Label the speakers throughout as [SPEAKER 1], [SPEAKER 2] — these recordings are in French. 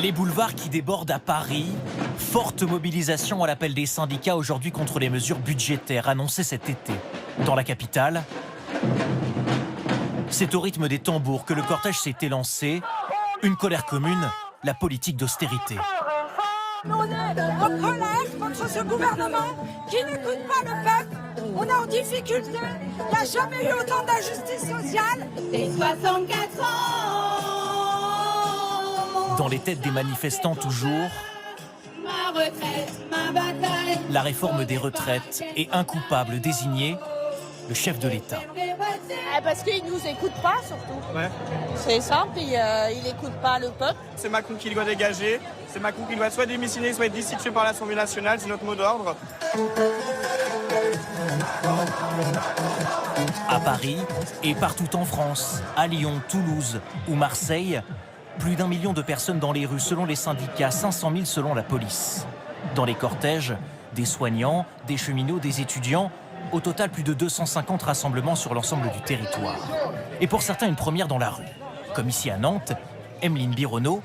[SPEAKER 1] Les boulevards qui débordent à Paris. Forte mobilisation à l'appel des syndicats aujourd'hui contre les mesures budgétaires annoncées cet été. Dans la capitale, c'est au rythme des tambours que le cortège s'est élancé. Une colère commune, la politique d'austérité.
[SPEAKER 2] On est en colère contre ce gouvernement qui n'écoute pas le peuple. On est en difficulté. Il n'y a jamais eu autant d'injustice sociale.
[SPEAKER 3] Et 64 ans.
[SPEAKER 1] Dans les têtes des manifestants toujours,
[SPEAKER 3] Ma retraite, ma bataille.
[SPEAKER 1] la réforme des retraites et un coupable désigné, le chef de l'État.
[SPEAKER 4] Parce qu'il ne nous écoute pas, surtout.
[SPEAKER 5] Ouais.
[SPEAKER 4] C'est simple, il n'écoute pas le peuple.
[SPEAKER 5] C'est Macron qui doit dégager. C'est Macron qui doit soit démissionner, soit être destitué par l'Assemblée nationale. C'est notre mot d'ordre.
[SPEAKER 1] À Paris et partout en France, à Lyon, Toulouse ou Marseille, plus d'1 million de personnes dans les rues selon les syndicats, 500 000 selon la police. Dans les cortèges, des soignants, des cheminots, des étudiants, au total plus de 250 rassemblements sur l'ensemble du territoire. Et pour certains, une première dans la rue. Comme ici à Nantes, Emeline Bironneau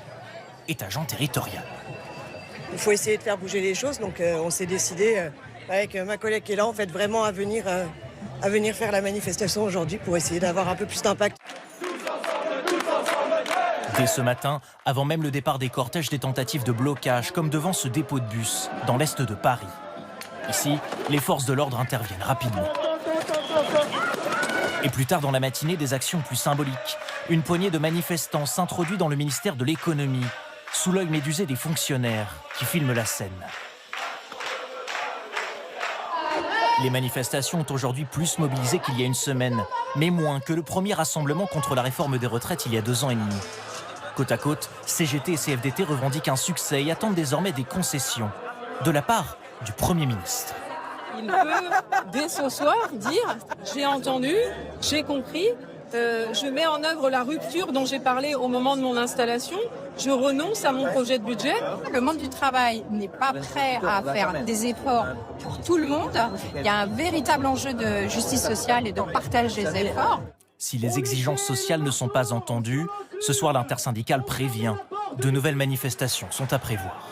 [SPEAKER 1] est agent territorial.
[SPEAKER 6] Il faut essayer de faire bouger les choses, donc on s'est décidé avec ma collègue qui est là, en fait, vraiment à venir faire la manifestation aujourd'hui pour essayer d'avoir un peu plus d'impact.
[SPEAKER 1] Dès ce matin, avant même le départ des cortèges, des tentatives de blocage, comme devant ce dépôt de bus, dans l'est de Paris. Ici, les forces de l'ordre interviennent rapidement. Et plus tard dans la matinée, des actions plus symboliques. Une poignée de manifestants s'introduit dans le ministère de l'économie, sous l'œil médusé des fonctionnaires qui filment la scène. Les manifestations ont aujourd'hui plus mobilisé qu'il y a une semaine, mais moins que le premier rassemblement contre la réforme des retraites il y a 2 ans et demi. Côte à côte, CGT et CFDT revendiquent un succès et attendent désormais des concessions de la part du Premier ministre.
[SPEAKER 7] Il peut, dès ce soir, dire « j'ai entendu, j'ai compris, je mets en œuvre la rupture dont j'ai parlé au moment de mon installation, je renonce à mon projet de budget ».
[SPEAKER 8] Le monde du travail n'est pas prêt à faire des efforts pour tout le monde. Il y a un véritable enjeu de justice sociale et de partage des efforts.
[SPEAKER 1] Si les exigences sociales ne sont pas entendues, ce soir l'intersyndicale prévient. De nouvelles manifestations sont à prévoir.